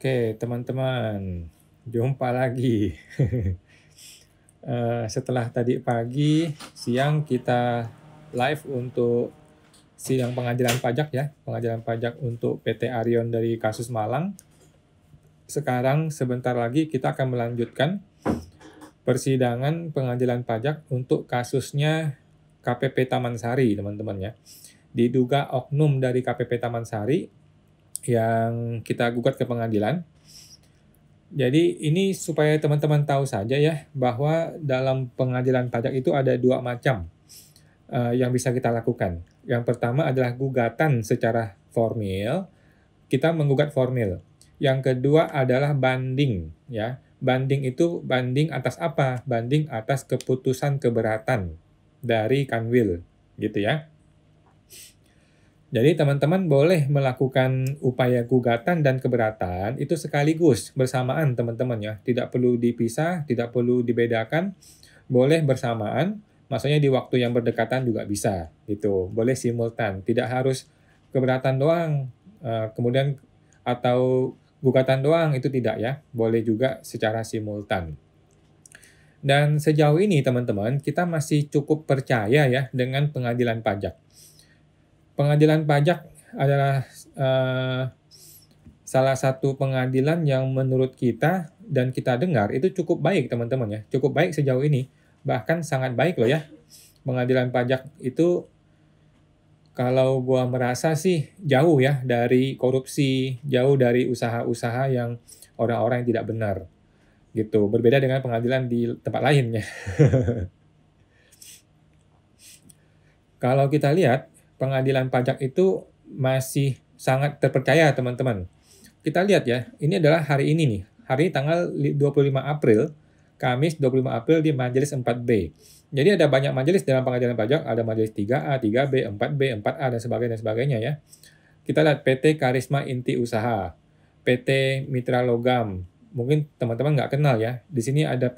Oke, teman-teman, jumpa lagi. Setelah tadi pagi, siang kita live untuk sidang pengadilan pajak ya, pengadilan pajak untuk PT Arion dari kasus Malang. Sekarang sebentar lagi kita akan melanjutkan persidangan pengadilan pajak untuk kasusnya KPP Taman Sari, teman-teman ya. Diduga oknum dari KPP Taman Sari yang kita gugat ke pengadilan. Jadi ini supaya teman-teman tahu saja ya, bahwa dalam pengadilan pajak itu ada dua macam yang bisa kita lakukan. Yang pertama adalah gugatan secara formil, kita menggugat formil. Yang kedua adalah banding ya. Banding itu banding atas apa? Banding atas keputusan keberatan dari Kanwil, gitu ya. Jadi teman-teman boleh melakukan upaya gugatan dan keberatan itu sekaligus bersamaan teman-teman ya. Tidak perlu dipisah, tidak perlu dibedakan, boleh bersamaan. Maksudnya di waktu yang berdekatan juga bisa gitu. Boleh simultan, tidak harus keberatan doang, kemudian atau gugatan doang itu tidak ya. Boleh juga secara simultan. Dan sejauh ini teman-teman, kita masih cukup percaya ya dengan pengadilan pajak. Pengadilan pajak adalah salah satu pengadilan yang menurut kita dan kita dengar itu cukup baik teman-teman ya, cukup baik sejauh ini, bahkan sangat baik loh ya. Pengadilan pajak itu kalau gua merasa sih jauh ya dari korupsi, jauh dari usaha-usaha yang orang-orang yang tidak benar gitu. Berbeda dengan pengadilan di tempat lain ya. Kalau kita lihat, pengadilan pajak itu masih sangat terpercaya, teman-teman. Kita lihat ya, ini adalah hari ini nih, hari tanggal 25 April, Kamis 25 April di Majelis 4B. Jadi ada banyak majelis dalam pengadilan pajak, ada majelis 3A, 3B, 4B, 4A, dan sebagainya ya. Kita lihat PT Karisma Inti Usaha, PT Mitra Logam, mungkin teman-teman nggak kenal ya. Di sini ada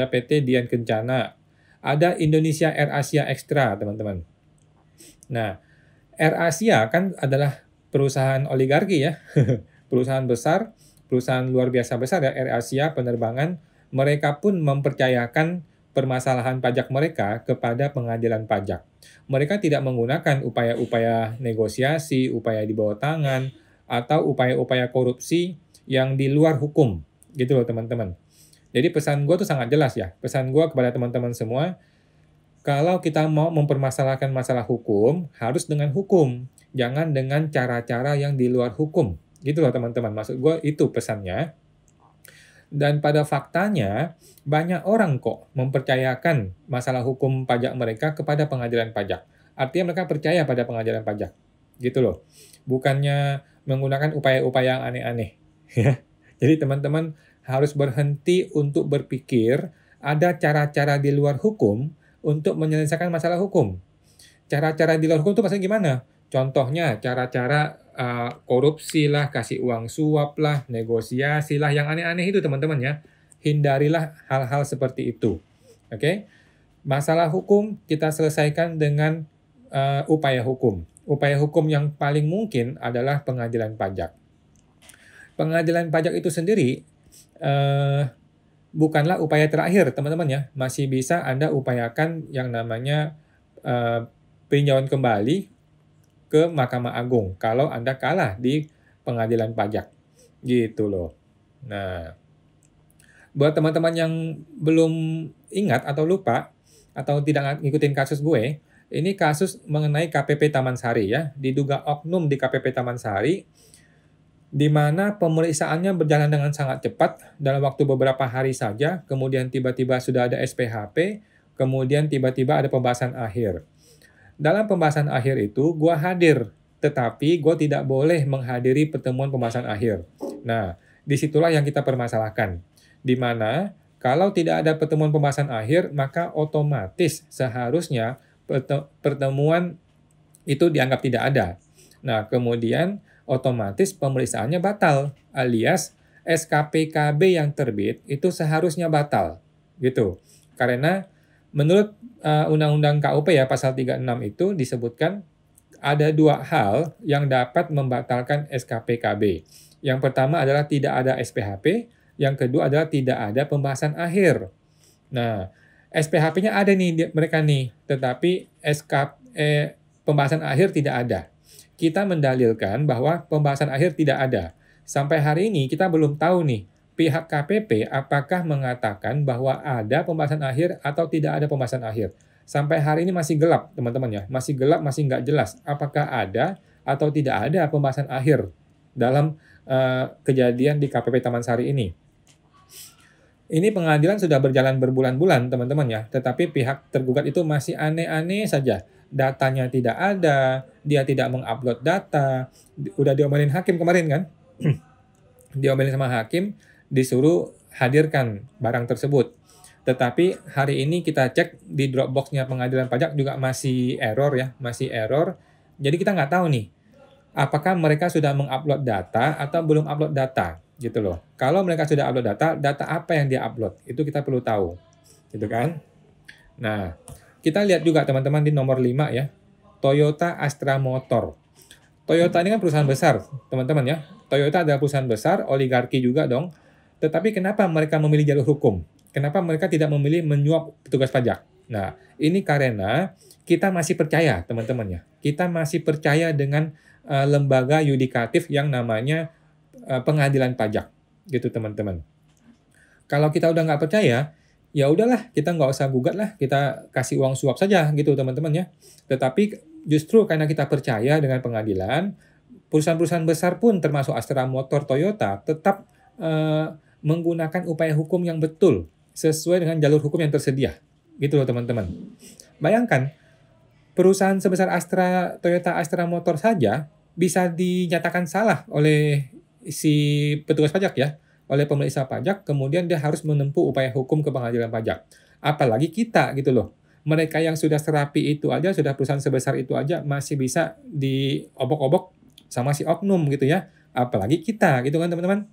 PT Dian Kencana, ada Indonesia Air Asia Extra, teman-teman. Nah, AirAsia kan adalah perusahaan oligarki ya, perusahaan besar, perusahaan luar biasa besar ya, AirAsia penerbangan, mereka pun mempercayakan permasalahan pajak mereka kepada pengadilan pajak. Mereka tidak menggunakan upaya-upaya negosiasi, upaya di bawah tangan, atau upaya-upaya korupsi yang di luar hukum, gitu loh teman-teman. Jadi pesan gue tuh sangat jelas ya, pesan gue kepada teman-teman semua, kalau kita mau mempermasalahkan masalah hukum, harus dengan hukum. Jangan dengan cara-cara yang di luar hukum. Gitu loh teman-teman. Maksud gue itu pesannya. Dan pada faktanya, banyak orang kok mempercayakan masalah hukum pajak mereka kepada pengadilan pajak. Artinya mereka percaya pada pengadilan pajak. Gitu loh. Bukannya menggunakan upaya-upaya yang aneh-aneh. Jadi teman-teman harus berhenti untuk berpikir ada cara-cara di luar hukum untuk menyelesaikan masalah hukum. Cara-cara di luar hukum itu maksudnya gimana? Contohnya cara-cara korupsi lah, kasih uang suap lah, negosiasi lah, yang aneh-aneh itu teman-teman ya. Hindarilah hal-hal seperti itu. Oke? Masalah hukum kita selesaikan dengan upaya hukum. Upaya hukum yang paling mungkin adalah pengadilan pajak. Pengadilan pajak itu sendiri bukanlah upaya terakhir, teman-teman ya. Masih bisa Anda upayakan yang namanya peninjauan kembali ke Mahkamah Agung kalau Anda kalah di pengadilan pajak. Gitu loh. Nah, buat teman-teman yang belum ingat atau lupa atau tidak ngikutin kasus gue, ini kasus mengenai KPP Taman Sari ya. Diduga oknum di KPP Taman Sari di mana pemeriksaannya berjalan dengan sangat cepat dalam waktu beberapa hari saja, kemudian tiba-tiba sudah ada SPHP, kemudian tiba-tiba ada pembahasan akhir. Dalam pembahasan akhir itu, gue hadir, tetapi gue tidak boleh menghadiri pertemuan pembahasan akhir. Nah, disitulah yang kita permasalahkan. Di mana, kalau tidak ada pertemuan pembahasan akhir, maka otomatis seharusnya pertemuan itu dianggap tidak ada. Nah, kemudian otomatis pemeriksaannya batal, alias SKPKB yang terbit itu seharusnya batal, gitu. Karena menurut Undang-Undang KUP ya pasal 36 itu disebutkan ada dua hal yang dapat membatalkan SKPKB. Yang pertama adalah tidak ada SPHP, yang kedua adalah tidak ada pembahasan akhir. Nah, SPHP-nya ada nih mereka nih, tetapi pembahasan akhir tidak ada. Kita mendalilkan bahwa pembahasan akhir tidak ada. Sampai hari ini kita belum tahu nih, pihak KPP apakah mengatakan bahwa ada pembahasan akhir atau tidak ada pembahasan akhir. Sampai hari ini masih gelap, teman-teman ya. Masih gelap, masih nggak jelas apakah ada atau tidak ada pembahasan akhir dalam kejadian di KPP Taman Sari ini. Ini pengadilan sudah berjalan berbulan-bulan, teman-teman ya. Tetapi pihak tergugat itu masih aneh-aneh saja. Datanya tidak ada, dia tidak mengupload data. Udah diomelin hakim kemarin kan? Diomelin sama hakim, disuruh hadirkan barang tersebut. Tetapi hari ini kita cek di Dropbox-nya pengadilan pajak juga masih error ya, masih error. Jadi kita nggak tahu nih, apakah mereka sudah mengupload data atau belum upload data, gitu loh. Kalau mereka sudah upload data, data apa yang dia upload? Itu kita perlu tahu, gitu kan? Nah, kita lihat juga teman-teman di nomor 5 ya, Toyota Astra Motor. Toyota ini kan perusahaan besar, teman-teman ya. Toyota adalah perusahaan besar, oligarki juga dong. Tetapi kenapa mereka memilih jalur hukum? Kenapa mereka tidak memilih menyuap petugas pajak? Nah, ini karena kita masih percaya, teman-teman ya. Kita masih percaya dengan lembaga yudikatif yang namanya pengadilan pajak, gitu teman-teman. Kalau kita udah nggak percaya, ya udahlah, kita nggak usah gugat lah, kita kasih uang suap saja, gitu teman-teman ya. Tetapi justru karena kita percaya dengan pengadilan, perusahaan-perusahaan besar pun termasuk Astra Motor, Toyota, tetap menggunakan upaya hukum yang betul, sesuai dengan jalur hukum yang tersedia. Gitu loh teman-teman. Bayangkan, perusahaan sebesar Toyota Astra Motor saja bisa dinyatakan salah oleh si petugas pajak ya, oleh pemeriksa pajak, kemudian dia harus menempuh upaya hukum ke pengadilan pajak. Apalagi kita gitu loh. Mereka yang sudah serapi itu aja, sudah perusahaan sebesar itu aja masih bisa diobok-obok sama si oknum gitu ya. Apalagi kita gitu kan teman-teman.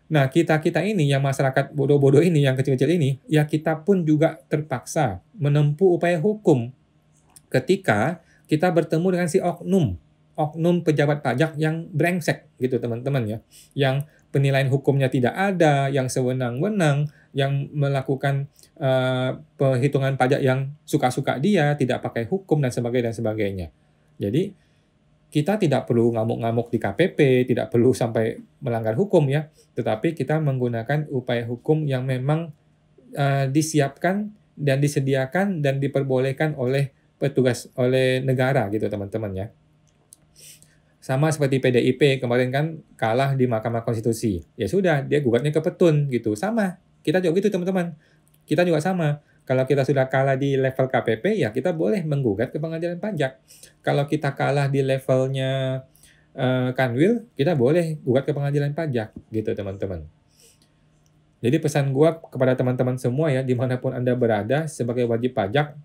Nah, kita-kita ini yang masyarakat bodoh-bodoh ini, yang kecil-kecil ini, ya kita pun juga terpaksa menempuh upaya hukum ketika kita bertemu dengan si oknum pejabat pajak yang brengsek gitu teman-teman ya, yang penilaian hukumnya tidak ada, yang sewenang-wenang, yang melakukan perhitungan pajak yang suka-suka dia, tidak pakai hukum dan sebagainya. Jadi kita tidak perlu ngamuk-ngamuk di KPP, tidak perlu sampai melanggar hukum ya, tetapi kita menggunakan upaya hukum yang memang disiapkan dan disediakan dan diperbolehkan oleh oleh negara gitu teman-teman ya. Sama seperti PDIP kemarin kan kalah di Mahkamah Konstitusi. Ya sudah, dia gugatnya ke Petun gitu. Sama, kita juga gitu teman-teman. Kita juga sama. Kalau kita sudah kalah di level KPP, ya kita boleh menggugat ke pengadilan pajak. Kalau kita kalah di levelnya Kanwil, kita boleh gugat ke pengadilan pajak, gitu teman-teman. Jadi pesan gua kepada teman-teman semua ya, dimanapun Anda berada sebagai wajib pajak,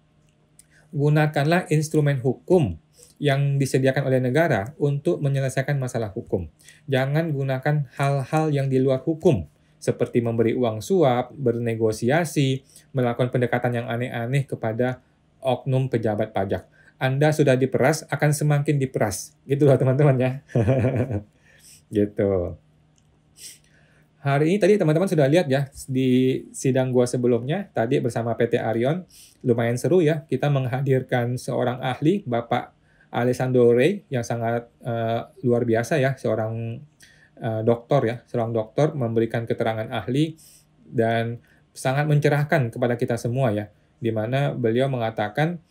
gunakanlah instrumen hukum yang disediakan oleh negara untuk menyelesaikan masalah hukum. Jangan gunakan hal-hal yang di luar hukum, seperti memberi uang suap, bernegosiasi, melakukan pendekatan yang aneh-aneh kepada oknum pejabat pajak. Anda sudah diperas, akan semakin diperas. Gitu loh teman-teman ya. Gitu. Hari ini tadi teman-teman sudah lihat ya di sidang gua sebelumnya, tadi bersama PT Arion, lumayan seru ya. Kita menghadirkan seorang ahli, Bapak Alessandro Rey, yang sangat luar biasa ya, seorang doktor ya, seorang dokter memberikan keterangan ahli dan sangat mencerahkan kepada kita semua ya, di mana beliau mengatakan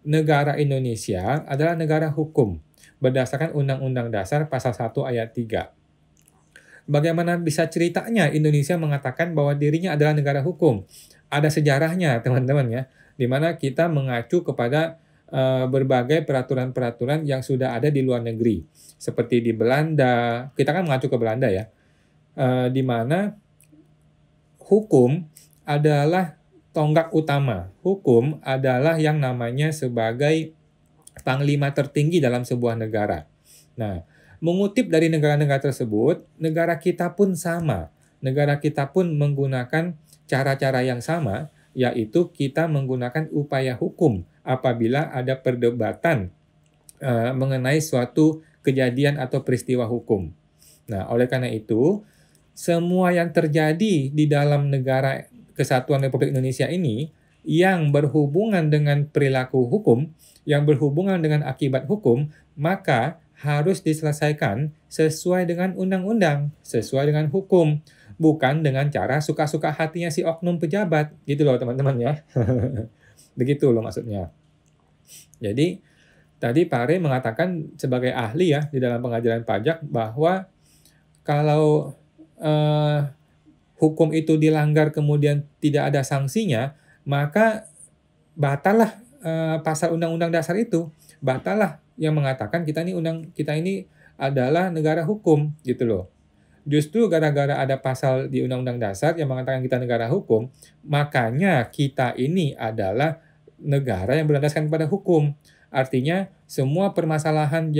negara Indonesia adalah negara hukum berdasarkan Undang-Undang Dasar Pasal 1 Ayat 3. Bagaimana bisa ceritanya Indonesia mengatakan bahwa dirinya adalah negara hukum? Ada sejarahnya teman-teman ya, di mana kita mengacu kepada berbagai peraturan-peraturan yang sudah ada di luar negeri. Seperti di Belanda, kita kan mengacu ke Belanda ya, di mana hukum adalah tonggak utama. Hukum adalah yang namanya sebagai panglima tertinggi dalam sebuah negara. Nah, mengutip dari negara-negara tersebut, negara kita pun sama. Negara kita pun menggunakan cara-cara yang sama, yaitu kita menggunakan upaya hukum apabila ada perdebatan mengenai suatu kejadian atau peristiwa hukum. Nah, oleh karena itu, semua yang terjadi di dalam negara Kesatuan Republik Indonesia ini yang berhubungan dengan perilaku hukum, yang berhubungan dengan akibat hukum, maka harus diselesaikan sesuai dengan undang-undang, sesuai dengan hukum, bukan dengan cara suka-suka hatinya si oknum pejabat, gitu loh teman-teman ya. Begitu loh maksudnya. Jadi, tadi Pak Re mengatakan sebagai ahli ya di dalam pengadilan pajak bahwa kalau hukum itu dilanggar kemudian tidak ada sanksinya, maka batallah pasal Undang-Undang Dasar itu. Batallah yang mengatakan kita ini adalah negara hukum gitu loh. Justru gara-gara ada pasal di Undang-Undang Dasar yang mengatakan kita negara hukum, makanya kita ini adalah negara yang berlandaskan pada hukum. Artinya semua permasalahan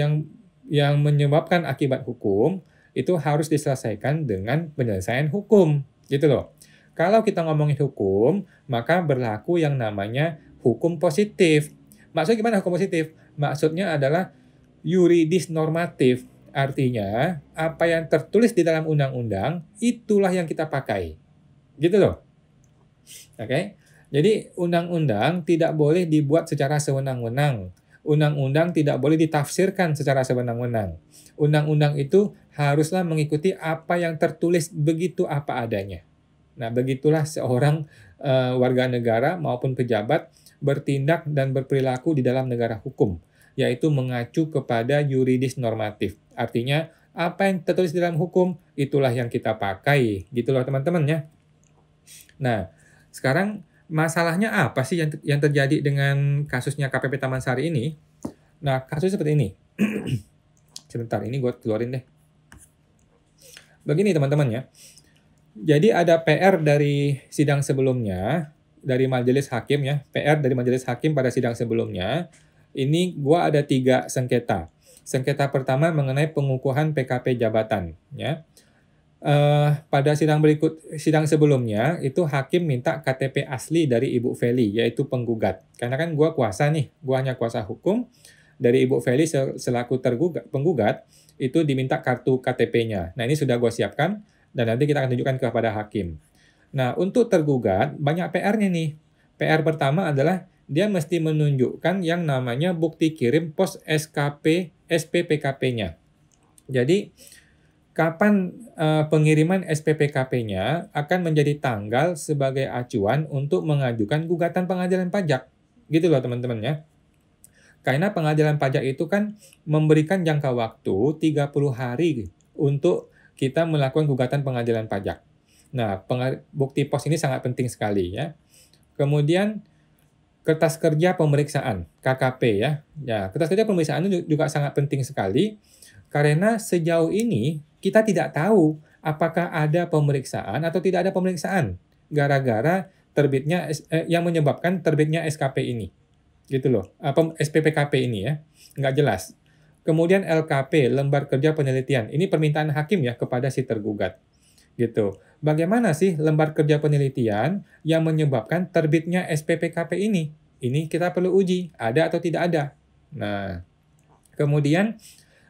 yang menyebabkan akibat hukum itu harus diselesaikan dengan penyelesaian hukum, gitu loh. Kalau kita ngomongin hukum, maka berlaku yang namanya hukum positif. Maksudnya gimana hukum positif? Maksudnya adalah yuridis normatif. Artinya, apa yang tertulis di dalam undang-undang, itulah yang kita pakai. Gitu loh. Oke? Jadi, undang-undang tidak boleh dibuat secara sewenang-wenang. Undang-undang tidak boleh ditafsirkan secara sewenang-wenang. Undang-undang itu haruslah mengikuti apa yang tertulis begitu apa adanya. Nah, begitulah seorang warga negara maupun pejabat bertindak dan berperilaku di dalam negara hukum, yaitu mengacu kepada yuridis normatif. Artinya, apa yang tertulis di dalam hukum, itulah yang kita pakai. Gitu loh teman-teman ya. Nah, sekarang masalahnya apa sih yang terjadi dengan kasusnya KPP Taman Sari ini? Nah, kasusnya seperti ini. Sebentar, ini gue keluarin deh. Begini teman-teman ya. Jadi ada PR dari sidang sebelumnya, dari majelis hakim ya, PR dari majelis hakim pada sidang sebelumnya. Ini gua ada 3 sengketa. Sengketa pertama mengenai pengukuhan PKP jabatan ya. Pada sidang sebelumnya itu hakim minta KTP asli dari Ibu Feli, yaitu penggugat. Karena kan gua kuasa nih, gua hanya kuasa hukum. Dari Ibu Feli selaku penggugat itu diminta kartu KTP-nya. Nah, ini sudah gua siapkan dan nanti kita akan tunjukkan kepada hakim. Nah, untuk tergugat, banyak PR-nya nih. PR pertama adalah dia mesti menunjukkan yang namanya bukti kirim pos SPPKP-nya. Jadi, kapan pengiriman SPPKP-nya akan menjadi tanggal sebagai acuan untuk mengajukan gugatan pengadilan pajak. Gitu loh teman-teman ya. Karena pengadilan pajak itu kan memberikan jangka waktu 30 hari untuk kita melakukan gugatan pengadilan pajak. Nah, bukti pos ini sangat penting sekali ya. Kemudian kertas kerja pemeriksaan KKP ya. Ya, kertas kerja pemeriksaan itu juga sangat penting sekali karena sejauh ini kita tidak tahu apakah ada pemeriksaan atau tidak ada pemeriksaan gara-gara terbitnya yang menyebabkan terbitnya SKP ini. Gitu loh. SPPKP ini ya. Nggak jelas. Kemudian LKP, lembar kerja penelitian. Ini permintaan hakim ya kepada si tergugat. Gitu. Bagaimana sih lembar kerja penelitian yang menyebabkan terbitnya SPPKP ini? Ini kita perlu uji, ada atau tidak ada. Nah, kemudian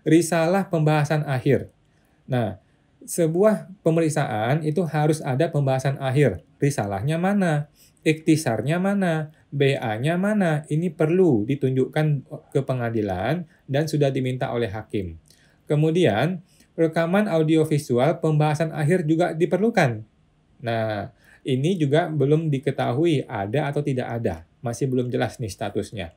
risalah pembahasan akhir. Nah, sebuah pemeriksaan itu harus ada pembahasan akhir. Risalahnya mana? Ikhtisarnya mana? BA-nya mana? Ini perlu ditunjukkan ke pengadilan dan sudah diminta oleh hakim. Kemudian, rekaman audiovisual pembahasan akhir juga diperlukan. Nah, ini juga belum diketahui ada atau tidak ada. Masih belum jelas nih statusnya.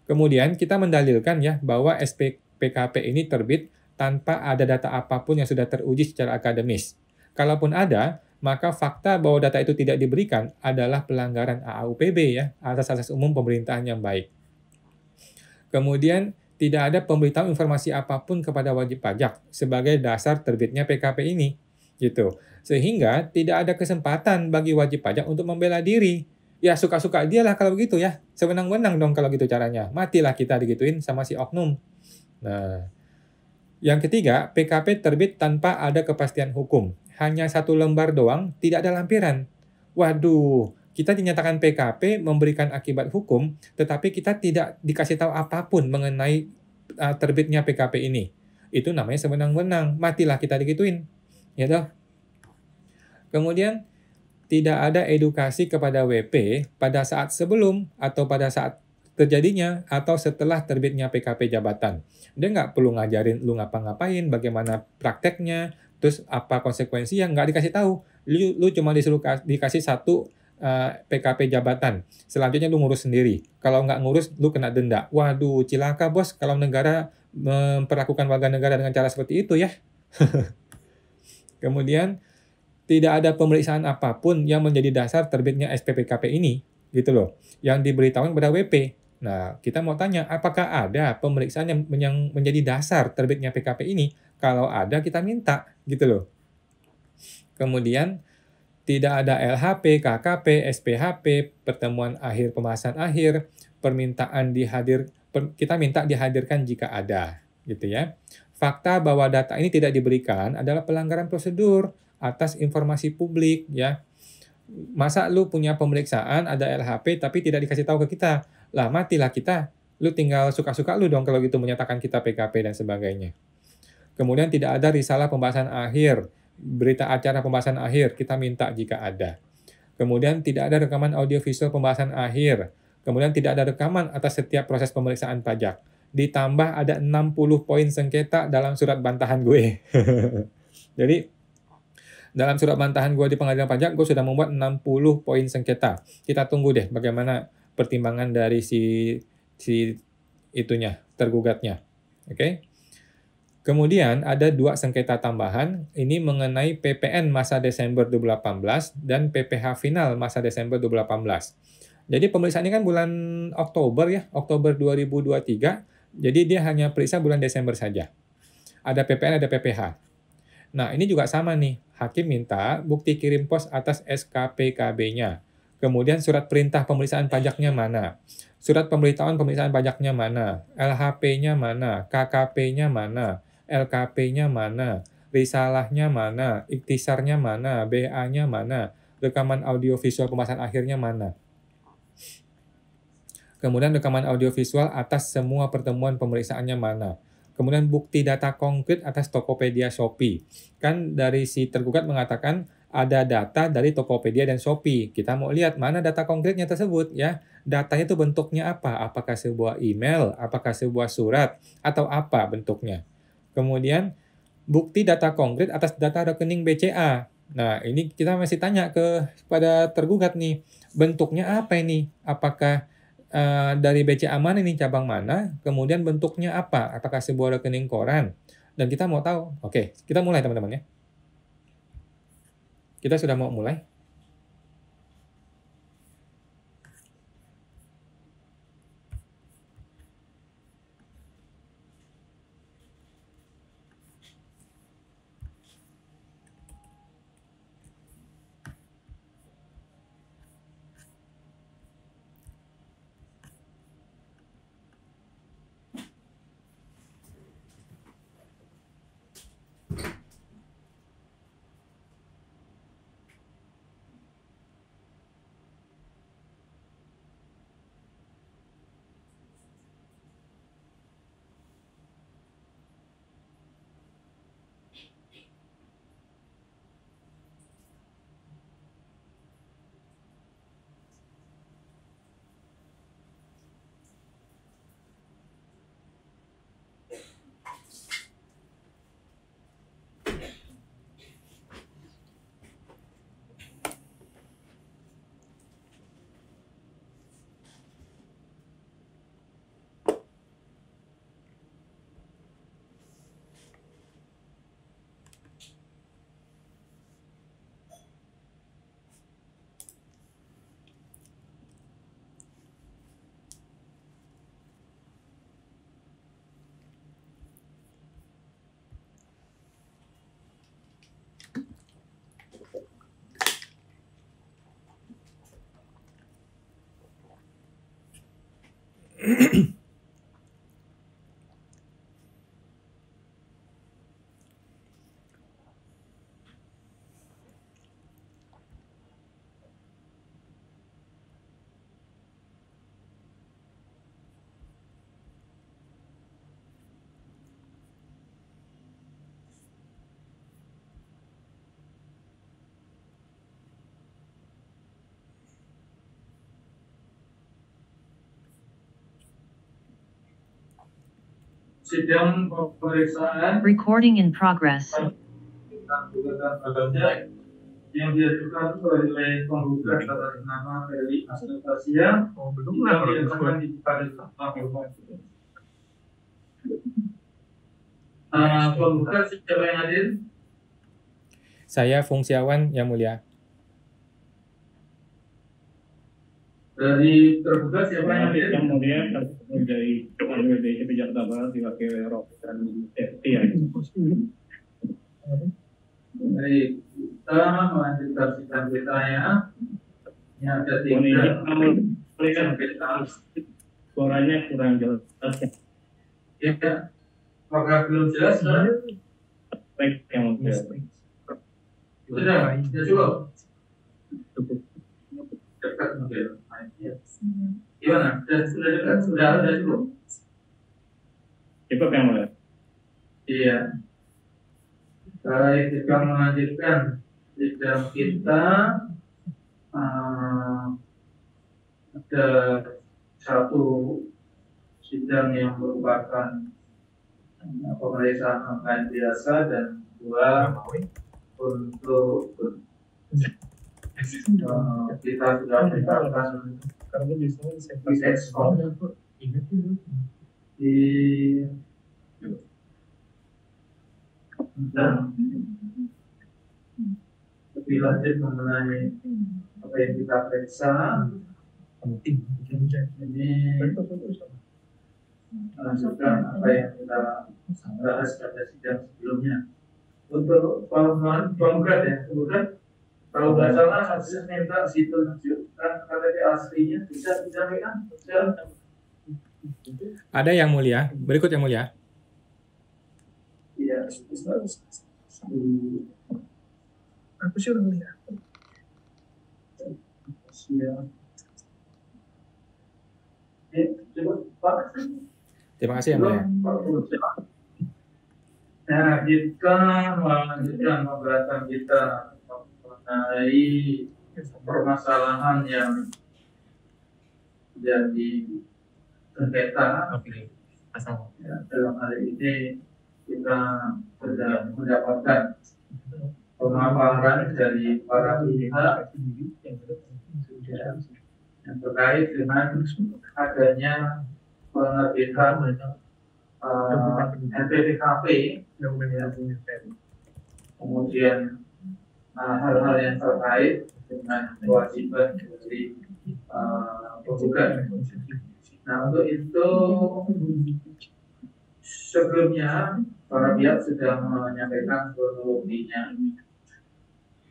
Kemudian, kita mendalilkan ya bahwa SPPKP ini terbit tanpa ada data apapun yang sudah teruji secara akademis. Kalaupun ada, maka fakta bahwa data itu tidak diberikan adalah pelanggaran AAUPB ya, asas-asas umum pemerintahan yang baik. Kemudian, tidak ada pemberitahuan informasi apapun kepada wajib pajak sebagai dasar terbitnya PKP ini. Gitu. Sehingga tidak ada kesempatan bagi wajib pajak untuk membela diri. Ya suka-suka dia lah kalau begitu ya. Sewenang-wenang dong kalau gitu caranya. Matilah kita digituin sama si oknum. Nah, yang ketiga, PKP terbit tanpa ada kepastian hukum. Hanya 1 lembar doang, tidak ada lampiran. Waduh, Kita dinyatakan PKP memberikan akibat hukum, tetapi kita tidak dikasih tahu apapun mengenai terbitnya PKP ini. Itu namanya sewenang-wenang, matilah kita digituin. Ya toh? Kemudian tidak ada edukasi kepada WP pada saat sebelum atau pada saat terjadinya atau setelah terbitnya PKP jabatan. Dia nggak perlu ngajarin lu ngapa-ngapain, bagaimana prakteknya, terus apa konsekuensi yang nggak dikasih tahu. Lu cuma disuruh dikasih satu PKP jabatan. Selanjutnya lu ngurus sendiri. Kalau nggak ngurus, lu kena denda. Waduh, cilaka bos kalau negara memperlakukan warga negara dengan cara seperti itu ya. Kemudian tidak ada pemeriksaan apapun yang menjadi dasar terbitnya SPPKP ini, gitu loh, yang diberitahukan kepada WP. Nah, kita mau tanya, apakah ada pemeriksaan yang menjadi dasar terbitnya PKP ini? Kalau ada, kita minta, gitu loh. Kemudian, tidak ada LHP, KKP, SPHP, pertemuan akhir pembahasan akhir, kita minta dihadirkan jika ada, gitu ya. Fakta bahwa data ini tidak diberikan adalah pelanggaran prosedur atas informasi publik ya. Masa lu punya pemeriksaan ada LHP tapi tidak dikasih tahu ke kita? Lah matilah kita. Lu tinggal suka-suka lu dong kalau gitu menyatakan kita PKP dan sebagainya. Kemudian tidak ada risalah pembahasan akhir, berita acara pembahasan akhir, kita minta jika ada. Kemudian tidak ada rekaman audiovisual pembahasan akhir. Kemudian tidak ada rekaman atas setiap proses pemeriksaan pajak. Ditambah ada 60 poin sengketa dalam surat bantahan gue. Jadi dalam surat bantahan gue di pengadilan pajak, gue sudah membuat 60 poin sengketa. Kita tunggu deh bagaimana pertimbangan dari si itunya, tergugatnya. Oke. Kemudian ada 2 sengketa tambahan, ini mengenai PPN masa Desember 2018 dan PPh final masa Desember 2018. Jadi pemeriksaan ini kan bulan Oktober ya, Oktober 2023, jadi dia hanya periksa bulan Desember saja. Ada PPN, ada PPh. Nah, ini juga sama nih, hakim minta bukti kirim pos atas SKPKB-nya. Kemudian surat perintah pemeriksaan pajaknya mana? Surat pemberitahuan pemeriksaan pajaknya mana? LHP-nya mana? KKP-nya mana? LKP-nya mana? Risalahnya mana? Iktisarnya mana? BA-nya mana? Rekaman audiovisual pembahasan akhirnya mana? Kemudian rekaman audiovisual atas semua pertemuan pemeriksaannya mana? Kemudian bukti data konkret atas Tokopedia Shopee. Kan dari si tergugat mengatakan ada data dari Tokopedia dan Shopee. Kita mau lihat mana data konkretnya tersebut ya. Datanya itu bentuknya apa? Apakah sebuah email, apakah sebuah surat, atau apa bentuknya? Kemudian bukti data konkret atas data rekening BCA. Nah, ini kita masih tanya kepada tergugat nih, bentuknya apa ini? Apakah dari BCA mana ini, cabang mana? Kemudian bentuknya apa? Apakah sebuah rekening koran? Dan kita mau tahu. Oke, kita mulai teman-teman ya. Kita sudah mau mulai. sidang pemeriksaan Recording in progress. yang diajukan oleh penggugat atas nama Ferry Anastasia yang diajukan di penggugat siapa yang hadir? Saya Fungsiawan, Yang Mulia. Dari tergugat siapa yang hadir? Yang Mulia dari DPP Jakarta Barat diwakili Rofikan Septi. Baik, kita melanjutkan sidang kita ya. Ini ada tiga. Suaranya kurang jelas. Ya, apakah belum jelas? Baik, yang Mulia. Sudah cukup. Dekat mungkin. Gimana? Sudah dekat? Sudah cukup? Cukup yang Mulia. Iya. Baik, kita melanjutkan sidang kita. Ada satu sidang yang merupakan pemeriksaan online biasa dan dua untuk kita sudah menetapkan ekspor di dan lebih lanjut mengenai apa yang kita periksa ini melanjutkan apa yang kita bahas pada sidang sebelumnya. Untuk penggugat ya, kemudian kalau nggak salah hasil minta ditunjukkan KTP aslinya bisa disampaikan. Ada Yang Mulia, berikut Yang Mulia. Iya, aku sih udah lihat. Siap. Coba Pak. Terima kasih Yang Mulia. Nah, kita melanjutkan pembahasan kita mengenai permasalahan yang jadi sengketa. Ya, dalam hal ini kita sudah mendapatkan pemaparan dari para pihak yang terkait dengan adanya penerbitan NPWP, kemudian hal-hal yang terkait dengan kewajiban dari penggugat. Nah, untuk itu sebelumnya para pihak sudah menyampaikan kronologinya.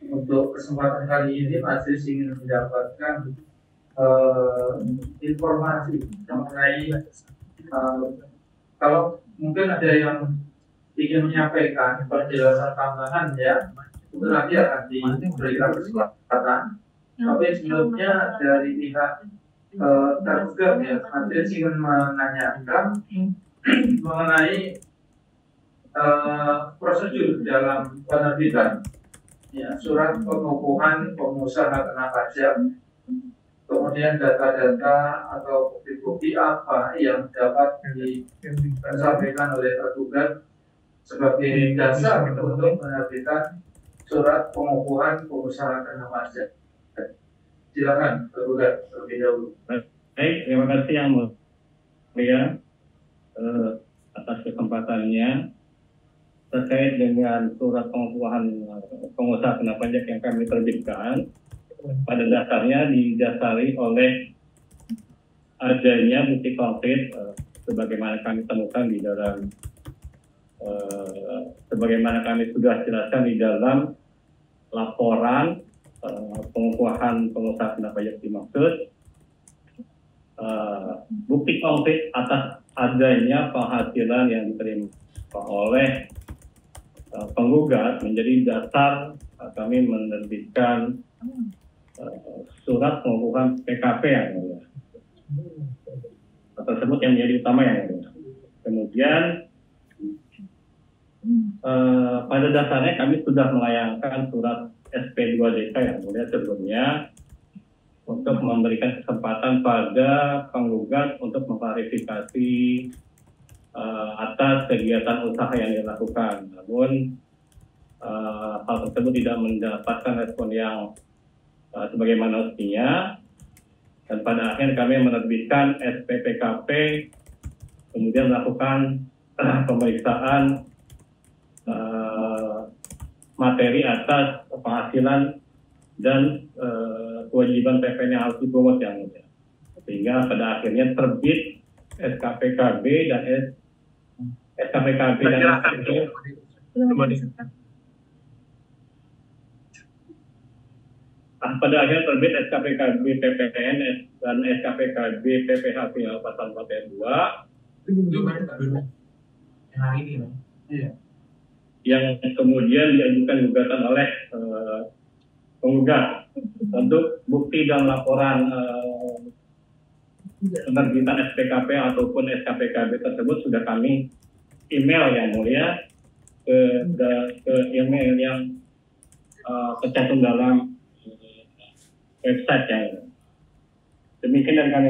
Untuk kesempatan kali ini majelis ingin mendapatkan informasi mengenai kalau mungkin ada yang ingin menyampaikan penjelasan tambahan ya, itu nanti akan diberikan kesempatan. Tapi sebelumnya dari pihak tergugat ya, majelis ingin menanyakan mengenai prosedur dalam penerbitan ya, surat pengukuhan pengusaha kena pajak, kemudian data-data atau bukti-bukti apa yang dapat disampaikan oleh tergugat sebagai dasar untuk menerbitkan surat pengukuhan pengusaha kena pajak. Silakan tergugat terlebih dahulu. Baik, terima kasih Yang Mulia atas kesempatannya terkait dengan surat pengukuhan pengusaha kena pajak yang kami terbitkan. Pada dasarnya didasari oleh adanya bukti konkret sebagaimana kami temukan di dalam sebagaimana kami sudah jelaskan di dalam laporan pengukuhan pengusaha kena pajak dimaksud. Bukti konkret atas adanya penghasilan yang diterima oleh penggugat menjadi dasar kami menerbitkan surat pengukuhan PKP yang mulia. Tersebut yang menjadi utama yang mulia. Kemudian pada dasarnya kami sudah melayangkan surat SP2DK yang mulia sebelumnya untuk memberikan kesempatan pada penggugat untuk mengklarifikasi atas kegiatan usaha yang dilakukan. Namun hal tersebut tidak mendapatkan respon yang sebagaimana mestinya, dan pada akhirnya kami menerbitkan SPPKP, kemudian melakukan pemeriksaan materi atas penghasilan dan kewajiban PPN yang harus dipungut yang mulia. Sehingga pada akhirnya terbit SKPKB dan SKPKB dan pada akhirnya terbit SKPKB PPN dan SKPKB PPHP pasal 4 ayat 2 yang kemudian diajukan gugatan oleh penggugat. Untuk bukti dan laporan penerbitan SPKP ataupun SKPKB tersebut sudah kami email yang mulia ke email yang tercantum dalam website yang demikian dari kami.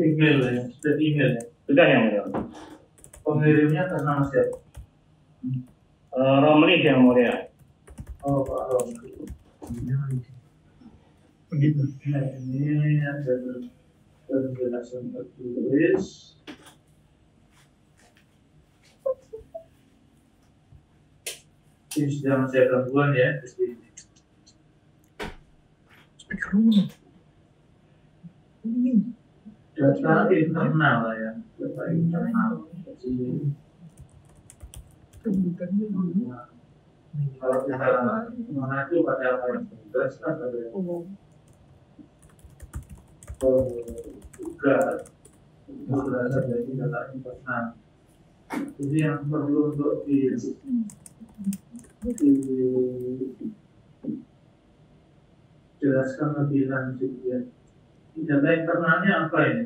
Email ya, sudah email ya. Sudah yang mulia. Pengirimnya atas nama siapa? Romli yang mulia. Oh, Pak Romli. Begitu. Nah, ini ada penjelasan tertulis. Ini sedang saya gangguan ya. Speaker rumah. Ini. Data internal ya. Data internal. Kebutuhannya dulu. Nah, kalau kita mengacu pada apa yang dijelaskan oleh juga berasal dari data internal. Ini yang perlu untuk dijelaskan lebih lanjut ya. Data internalnya apa ini?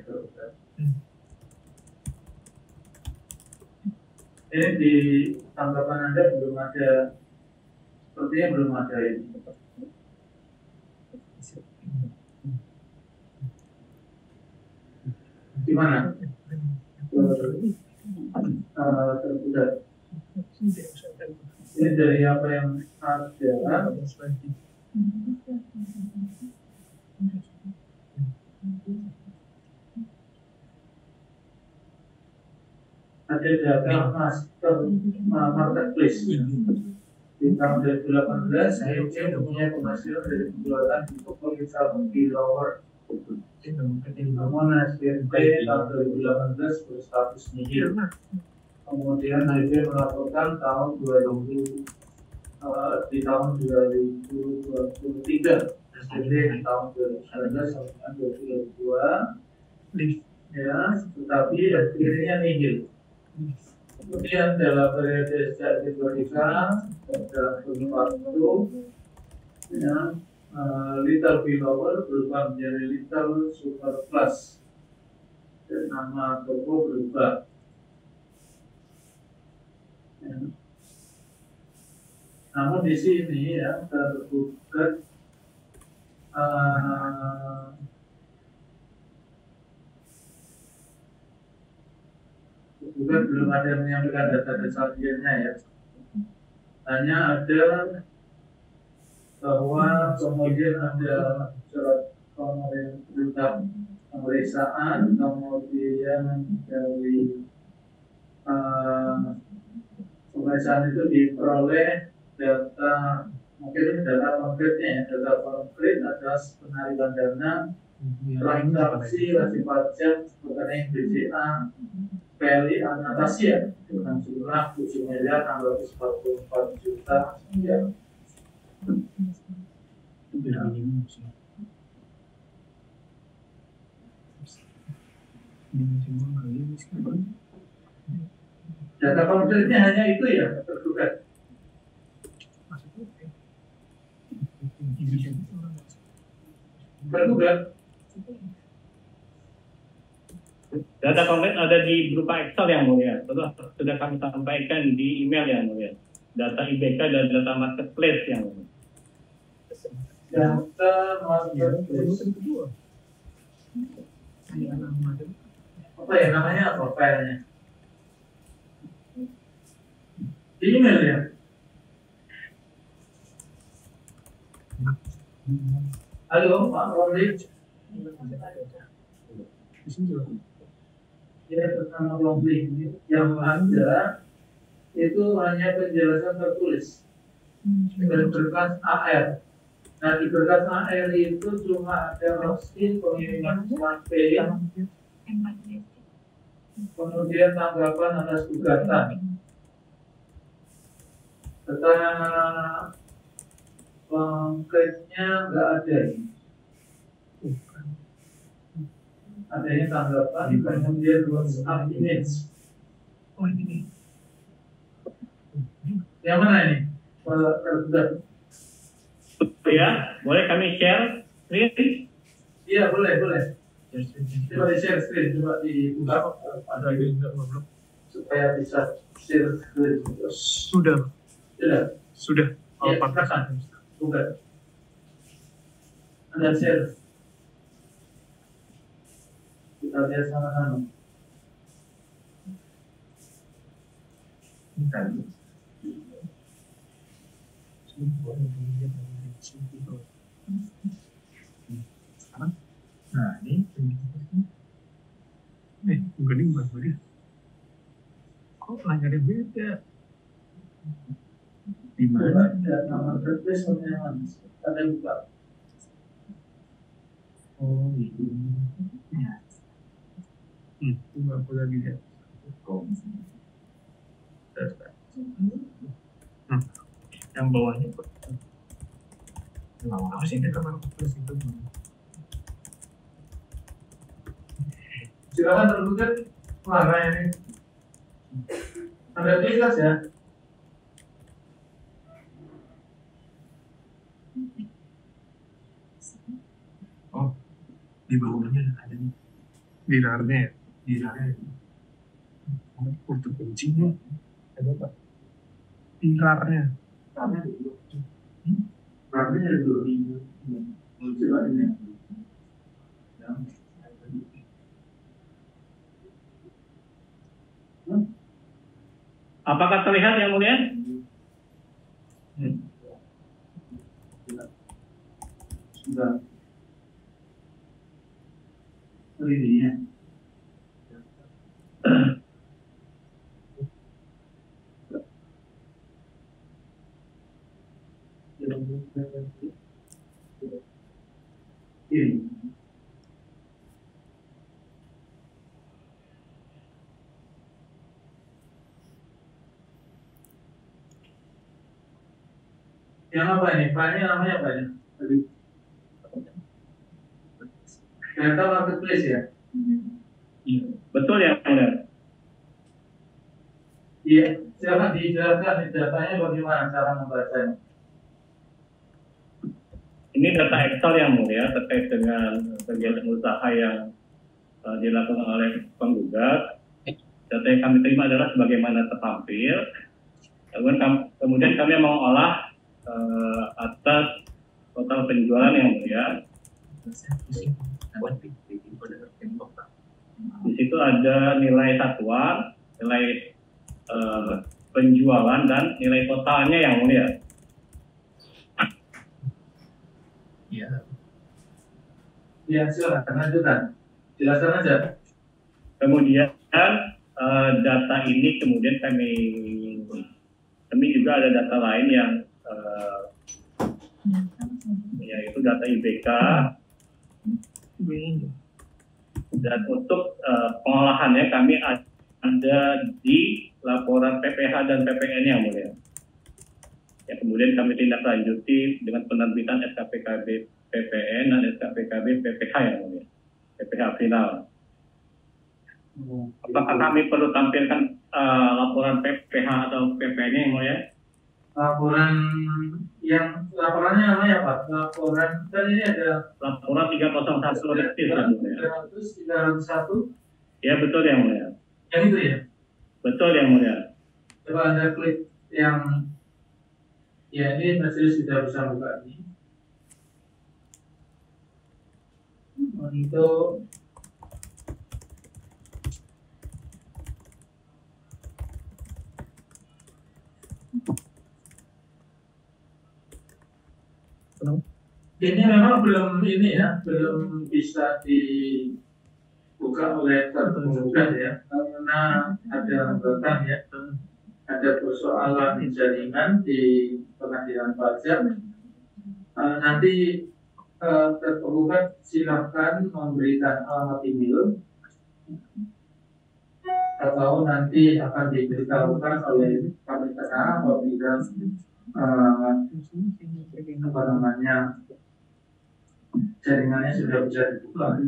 Ini di tanggapan Anda belum ada, sepertinya belum ada ini. Gimana? Tergugat. Ini dari apa yang ada. Ada data marketplace di tahun 2018 IOC mempunyai penghasilan dari penjualan di toko retail di lower. Namun SPNP tahun 2018 berstatus nihil. Kemudian IOC melaporkan tahun 2000 di tahun 2023 SPNP di tahun 2019 sampai 2022 ya, tetapi akhirnya nihil. Kemudian dalam periode sejak dibuatkan dalam kurun waktu ya, Little Belower berubah menjadi Little Super Plus dan nama toko berubah ya. Namun di sini ya tergugat juga belum ada menyampaikan data detailnya ya. Hanya ada bahwa kemudian ada surat pemerintah pemeriksaan, kemudian dari pemeriksaan itu diperoleh data, mungkin data konkretnya ya, data konkret atas penarikan dana, transaksi wajib pajak mengenai BCA PLI Anastasia dengan jumlah 7 miliar 644 juta ya. Data konkretnya hanya itu ya tergugat. Tergugat. Data konkret ada di berupa Excel yang mulia. Sudah kami sampaikan di email yang mulia. Data IBK dan data marketplace yang mulia. Data marketplace. Apa ya namanya, apa filenya? Di email ya? Halo Pak Rondi. Ya, tentang konflik yang ada itu hanya penjelasan tertulis dari berkas AR. Nah, di berkas AR itu cuma ada opsi pengiriman sampai kemudian tanggapan atas gugatan. Data konkretnya nggak ada ini. Adanya tanggapan, kemudian WhatsApp image. Oh ini. Yang mana ini? Sudah. Ya, boleh kami share screen? Iya, boleh. Coba di share screen, coba dibuka Ada yang enggak ngobrol. supaya bisa share screen. Sudah. Ya, silakan. Buka. Anda share. Kita lihat sama-sama. Nah ini bukan ini buat dia. Kok layarnya beda? Di mana? Ada nama tertulis yang ada buka. Oh ini. Tunggu aku lagi lihat. Yang bawahnya apa sih kita mau plus itu? Silakan terbuka mana ini? Ada tulisan ya? Oh, di bawahnya ada nih. Di rarnya ya? Di rarnya. Untuk kuncinya ada apa? Di rarnya. Berarti ada dulu. Coba ini. Apakah terlihat yang mulia? Sudah. Ini ya. Ini. Yang apa ini? Filenya namanya apa ini? Tadi. Data marketplace ya? Betul ya, mulia? Iya. Silakan dijelaskan di datanya bagaimana cara membacanya. Ini data Excel yang mulia terkait dengan kegiatan usaha yang dilakukan oleh penggugat. Data yang kami terima adalah sebagaimana tertampil. Kemudian kami mengolah atas total penjualan yang mulia. Di situ ada nilai satuan, nilai penjualan dan nilai totalnya yang mulia. Iya, silakan lanjutkan. Jelaskan aja. Kemudian data ini kemudian kami juga ada data lain yang yaitu data IBK, dan untuk pengolahannya kami ada di laporan PPH dan PPN yang mulia. Ya, kemudian kami tindak lanjuti dengan penerbitan SKPKB PPN dan SKPKB PPH yang mulia, PPH final. Apakah kami perlu tampilkan laporan PPH atau PPN-nya yang mulia? Laporannya namanya apa? Laporan kan ini ada Laporan 301 rektif yang mulia. 301. Ya, betul yang mulia. Yang itu ya? Betul yang mulia. Coba Anda klik yang ya, ini majelis sudah bisa buka ini. Untuk Ini memang belum ini ya, belum bisa dibuka oleh tergugat ya, karena ada hambatan ya, ada persoalan jaringan di pengadilan pajak. Nanti tergugat silakan memberikan alamat email atau nanti akan diberitahukan oleh KPK apabila apa namanya jaringannya sudah bisa dibuka.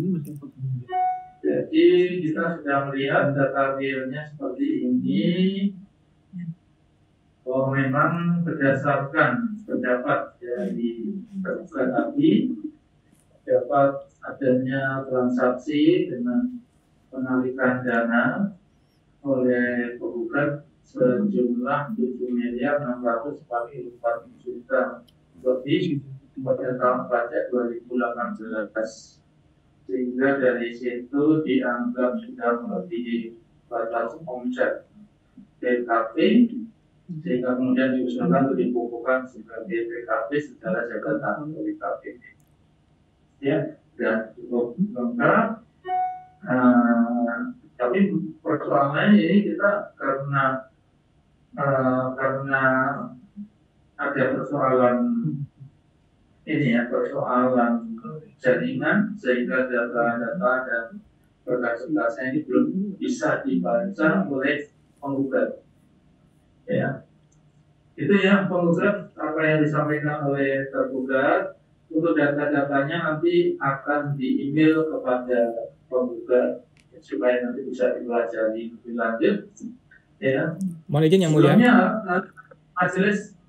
Jadi kita sudah melihat data realnya seperti ini, bahwa memang berdasarkan pendapat dari tergugat tadi dapat adanya transaksi dengan penarikan dana oleh penggugat sejumlah 7.644.000.000 lebih pada tahun pajak 2018, sehingga dari situ dianggap sudah melebihi batas omset PKP, sehingga kemudian diusulkan untuk dikukuhkan sebagai PKP secara jabatan PKP. Ya, dan cukup lengkap. Tapi persoalannya ini kita karena ada persoalan ini ya, persoalan jaringan, sehingga data-data dan berkas-berkasnya ini belum bisa dibaca oleh penggugat. Ya, itu ya penggugat, apa yang disampaikan oleh tergugat. Untuk data-datanya nanti akan di-email kepada penggugat supaya nanti bisa dipelajari lebih lanjut. Ya. Mohon izin yang mulia. Majelis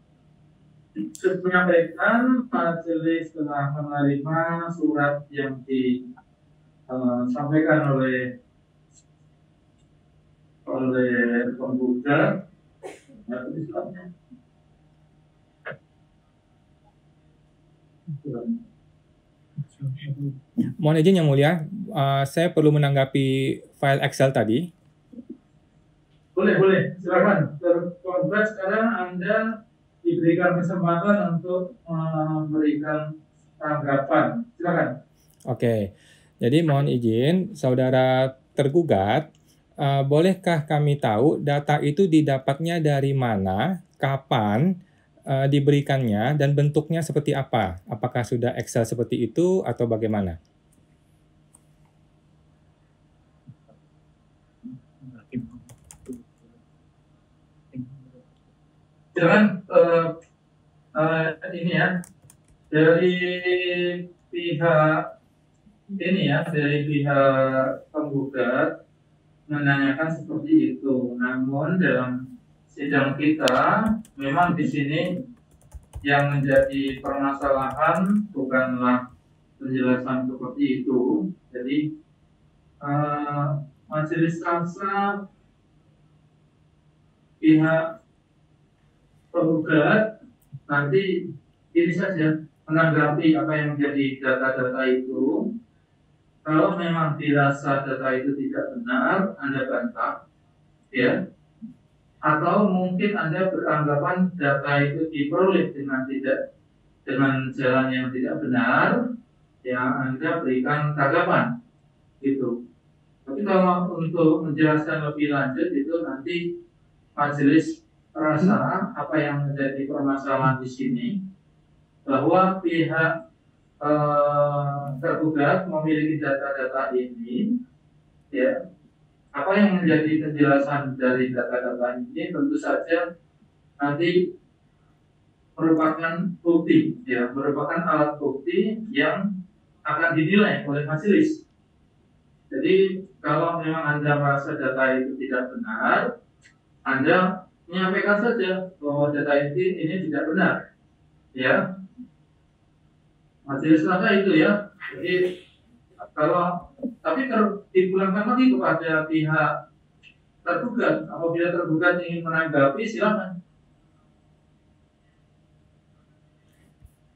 menyampaikan, majelis telah menerima surat yang disampaikan oleh penggugat. Mohon izin yang mulia, saya perlu menanggapi file Excel tadi. Boleh, silakan. Tergugat, sekarang Anda diberikan kesempatan untuk memberikan tanggapan. Silakan. Oke, jadi mohon izin, saudara tergugat, bolehkah kami tahu data itu didapatnya dari mana, kapan, diberikannya, dan bentuknya seperti apa? Apakah sudah Excel seperti itu atau bagaimana? Silakan, ini ya, dari pihak penggugat menanyakan seperti itu. Namun dalam sidang kita memang di sini yang menjadi permasalahan bukanlah penjelasan seperti itu. Jadi majelis rasa pihak penggugat nanti ini saja menanggapi apa yang menjadi data-data itu. Kalau memang dirasa data itu tidak benar, Anda bantah, ya. Atau mungkin Anda beranggapan data itu diperoleh dengan jalan yang tidak benar, ya Anda berikan tanggapan, gitu. Tapi kalau untuk menjelaskan lebih lanjut itu nanti majelis rasa apa yang menjadi permasalahan di sini, bahwa pihak tergugat memiliki data-data ini, ya. Apa yang menjadi penjelasan dari data-data ini tentu saja nanti merupakan bukti, ya, merupakan alat bukti yang akan dinilai oleh majelis. Jadi kalau memang Anda merasa data itu tidak benar, Anda menyampaikan saja bahwa data ini tidak benar, ya. Majelis rasa itu ya. Jadi kalau tapi dipulangkan lagi kepada pihak tergugat. Apabila tergugat ingin menanggapi, silakan.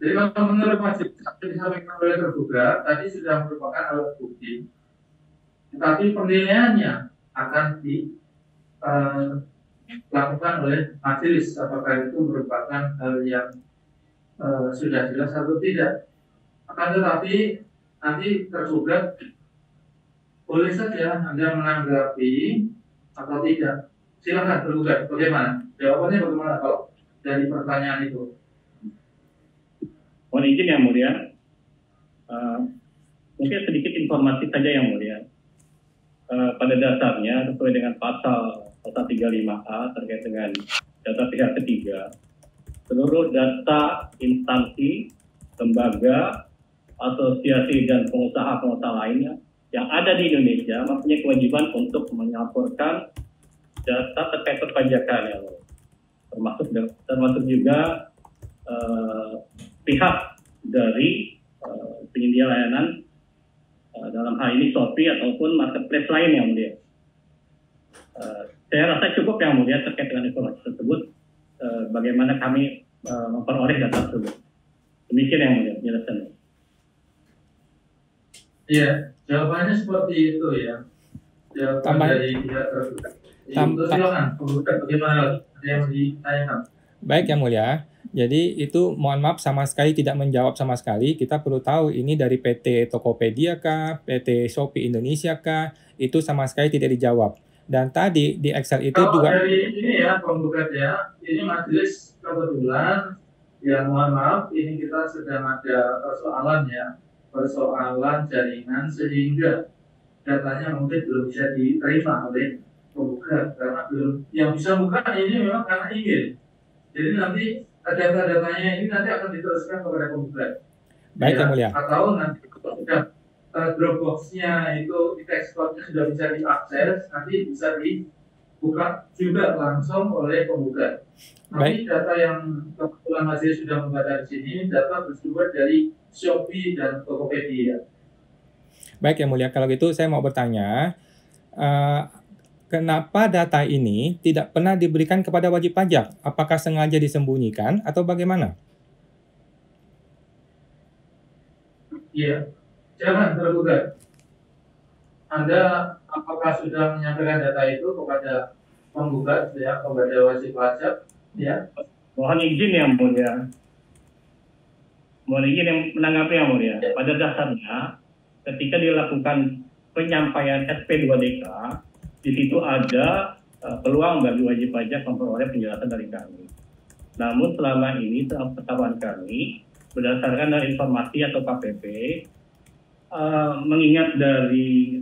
Jadi kalau menurut majelis yang disampaikan oleh tergugat tadi sudah merupakan alat bukti, tetapi penilaiannya akan dilakukan oleh majelis apakah itu merupakan hal yang sudah jelas atau tidak. Akan tetapi nanti tergugat boleh saja Anda menanggapi atau tidak. Silakan tergugat. Bagaimana? Jawabannya bagaimana kalau dari pertanyaan itu? Mohon izin yang mulia, mungkin sedikit informasi saja yang mulia. Pada dasarnya sesuai dengan pasal 35A terkait dengan data pihak ketiga, seluruh data instansi, lembaga, asosiasi dan pengusaha-pengusaha lainnya yang ada di Indonesia mempunyai kewajiban untuk melaporkan data terkait perpajakan yang termasuk juga pihak dari penyedia layanan dalam hal ini Shopee ataupun marketplace lain yang mulia. Saya rasa cukup yang mulia terkait dengan informasi tersebut. Bagaimana kami memperoleh data tersebut. Demikian yang mulia penjelasannya. Iya, jawabannya seperti itu ya. Jawaban dari pihak tergugat. Itu silakan, penggugat bagaimana lagi? Ada yang ditanyakan? Baik yang mulia. Jadi itu mohon maaf sama sekali tidak menjawab sama sekali. Kita perlu tahu ini dari PT Tokopedia kah, PT Shopee Indonesia kah, itu sama sekali tidak dijawab. Dan tadi di Excel itu kalau juga dari ini ya penggugat ya, ini majelis kebetulan ya mohon maaf ini kita sedang ada persoalan jaringan sehingga datanya mungkin belum bisa diterima oleh penggugat karena belum yang bisa buka ini memang karena email. Jadi nanti data-datanya ini nanti akan diteruskan kepada penggugat. baik Ya, yang mulia. atau nanti kalau sudah Dropbox-nya itu teksturnya sudah bisa diakses, nanti bisa dibuka juga langsung oleh penggugat. Tapi data yang kebetulan masih sudah membaca di sini, data bersumber dari Shopee dan Tokopedia. Baik yang mulia, kalau gitu saya mau bertanya, kenapa data ini tidak pernah diberikan kepada wajib pajak? Apakah sengaja disembunyikan atau bagaimana? Iya, jangan tergugat. Anda apakah sudah menyampaikan data itu kepada penggugat, ya, kepada wajib pajak, ya? Mohon izin yang mulia. Mohon izin yang menanggapi yang mulia. Pada dasarnya, ketika dilakukan penyampaian SP2DK, di situ ada peluang bagi wajib pajak memperoleh penjelasan dari kami. Namun selama ini, pengetahuan kami, berdasarkan dari informasi atau KPP, mengingat dari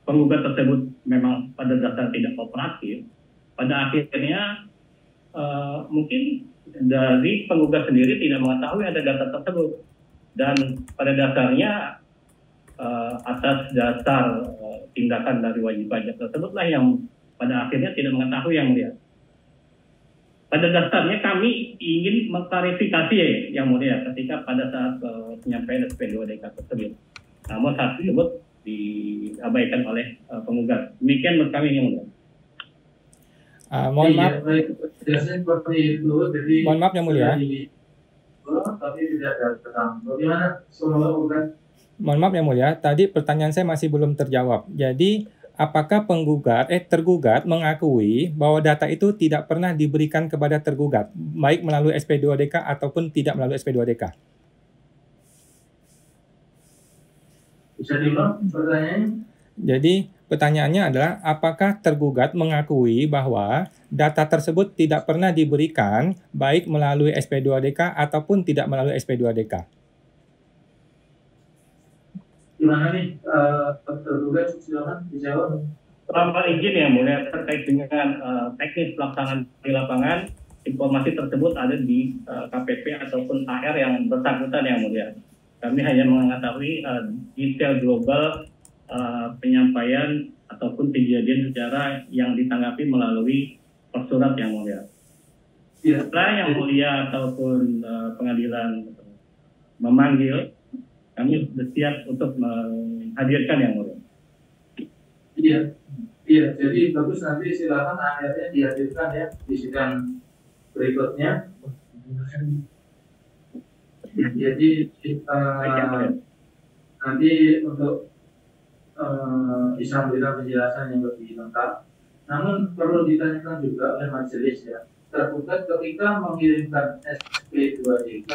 penggugat tersebut memang pada dasarnya tidak kooperatif, pada akhirnya mungkin dari penggugat sendiri tidak mengetahui ada data tersebut, dan pada dasarnya atas dasar tindakan dari wajib pajak tersebutlah yang pada akhirnya tidak mengetahui yang mulia. Pada dasarnya kami ingin mengklarifikasi yang mulia ketika pada saat penyampaian SP2DK tersebut. Namun hal tersebut diabaikan oleh penggugat. Demikian menurut kami yang mulia. Mohon maaf. Biasanya seperti itu. Jadi Mohon maaf yang mulia. Tapi tidak datang. Bagaimana? Semua bukan. Mohon maaf yang mulia. Tadi pertanyaan saya masih belum terjawab. Jadi apakah tergugat mengakui bahwa data itu tidak pernah diberikan kepada tergugat, baik melalui SP2DK ataupun tidak melalui SP2DK? Bisa diulang pertanyaannya? Jadi pertanyaannya adalah apakah tergugat mengakui bahwa data tersebut tidak pernah diberikan baik melalui SP2DK ataupun tidak melalui SP2DK? Gimana nih tergugat, silakan dijawab. Selama izin yang mulia terkait dengan teknis pelaksanaan di lapangan, informasi tersebut ada di KPP ataupun AR yang bersangkutan yang mulia. Kami hanya mengetahui detail global penyampaian ataupun kejadian secara yang ditanggapi melalui persurat yang mulia. Setelah yang mulia ataupun pengadilan memanggil, kami bersiap untuk menghadirkan yang mulia. Iya. Jadi bagus, nanti silakan akhirnya dihadirkan ya di sidang berikutnya. Jadi nanti untuk bisa memberikan penjelasan yang lebih lengkap. Namun perlu ditanyakan juga oleh majelis ya, tergugat ketika mengirimkan SP2DK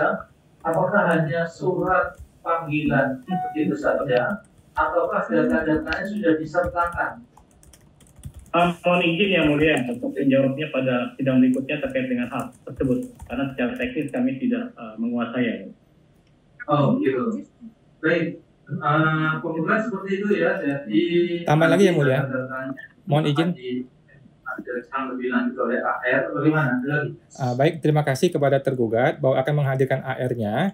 apakah hanya surat panggilan begitu saja, ataukah data-datanya sudah disertakan? Mohon izin yang mulia untuk menjawabnya pada sidang berikutnya terkait dengan hal tersebut, karena secara teknis kami tidak menguasai. Oh gitu. Baik, kemudian seperti itu ya. Jadi tambah lagi yang mulia. Mohon izin. Lebih lanjut oleh AR, bagaimana? Baik, terima kasih kepada tergugat bahwa akan menghadirkan AR-nya.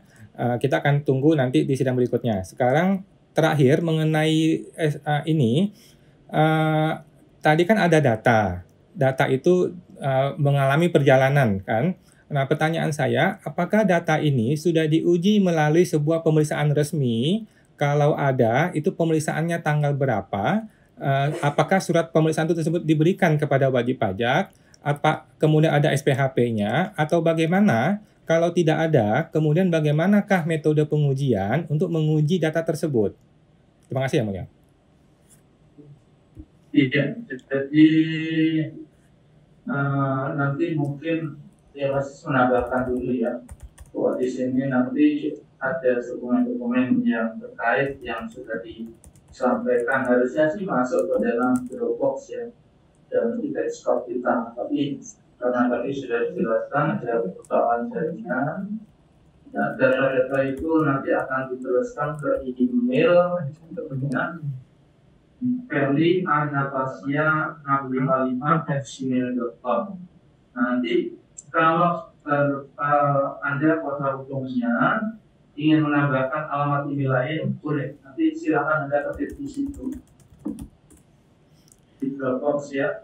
Kita akan tunggu nanti di sidang berikutnya. Sekarang terakhir mengenai ini. Tadi kan ada data. Data itu mengalami perjalanan kan. Nah, pertanyaan saya, apakah data ini sudah diuji melalui sebuah pemeriksaan resmi? Kalau ada, itu pemeriksaannya tanggal berapa? Apakah surat pemeriksaan itu tersebut diberikan kepada wajib pajak? Apa kemudian ada SPHP-nya? Atau bagaimana? Kalau tidak ada, kemudian bagaimanakah metode pengujian untuk menguji data tersebut? Terima kasih, yang mulia. Iya, jadi nanti mungkin ya masih menambahkan dulu ya, bahwa di sini nanti ada dokumen-dokumen yang terkait yang sudah disampaikan, harusnya sih masuk ke dalam Dropbox ya, dan tidak ekspor kita, tapi karena tadi sudah dijelaskan ada persoalan jaringan. Nah, data-data itu nanti akan diteruskan ke email dengan Ferli@655@gmail.com. Nanti kalau Anda kuasa hukumnya ingin menambahkan alamat email lain, boleh. Nanti silakan Anda ketik di situ di Dropbox ya.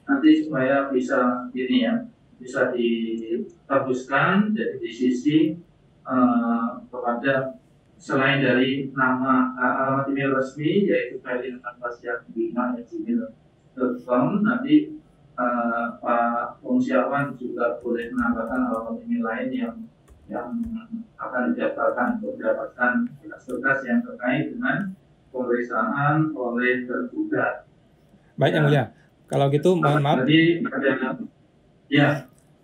Nanti supaya bisa ini ya, bisa ditebuskan jadi di sisi kepada selain dari nama alamat email resmi yaitu ferli@655@gmail.com, nanti Pak Pungsiawan juga boleh menambahkan alamat email lain yang akan didaftarkan untuk mendapatkan berkas-berkas yang terkait dengan pemeriksaan oleh tergugat. Baik, yang mulia. Kalau gitu mohon maaf.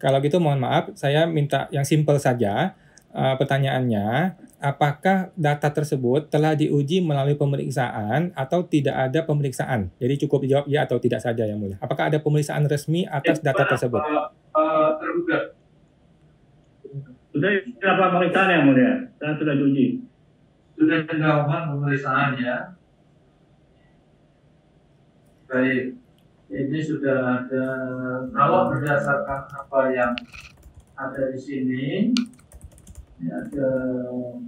Kalau gitu mohon maaf, saya minta yang simpel saja. Pertanyaannya, apakah data tersebut telah diuji melalui pemeriksaan atau tidak ada pemeriksaan? Jadi cukup dijawab ya atau tidak saja, yang mulia. Apakah ada pemeriksaan resmi atas data tersebut? Tergugat. Sudah dilakukan pemeriksaan yang mulia, dan sudah diuji. Sudah dilakukan pemeriksaan ya. Baik, ini sudah ada. Kalau berdasarkan apa yang ada di sini, ini ada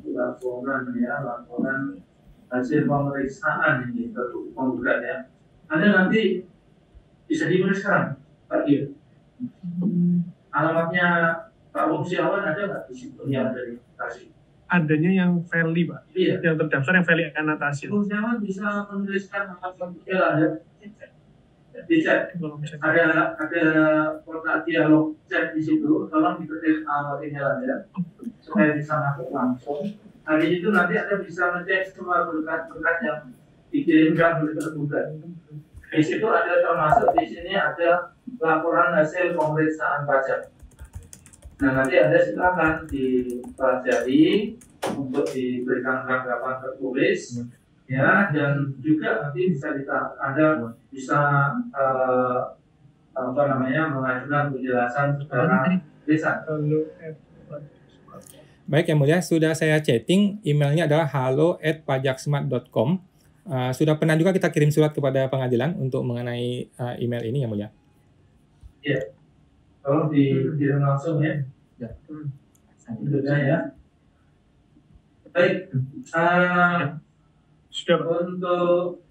laporan ya, laporan hasil pemeriksaan ini penggugat ya. Anda nanti bisa dimulai sekarang, Pak Gil. Alamatnya Pak Pungsiawan ada nggak di situ yang ada di Tasik? Adanya yang Ferli, Pak. Iya. Yang terdaftar yang Ferli Anatasi. Pungsiawan bisa menuliskan alamat ada. Dicek. Ada kotak dialog chat di situ. Tolong diketik alamat email Anda supaya bisa masuk langsung. Hari itu nanti Anda bisa ngecek semua berkas-berkas yang dikirimkan oleh tergugat. Di situ ada termasuk di sini ada laporan hasil pemeriksaan pajak. Nah, nanti Anda silakan dipelajari untuk diberikan tanggapan tertulis ya, dan juga nanti bisa Anda bisa mengajukan penjelasan secara lisan. Baik, yang mulia, sudah saya chatting, emailnya adalah halo@pajaksmart.com. Sudah pernah juga kita kirim surat kepada pengadilan untuk mengenai email ini, yang mulia. Iya, tolong dikirim langsung ya. Sudah ya. Baik, Sudah, untuk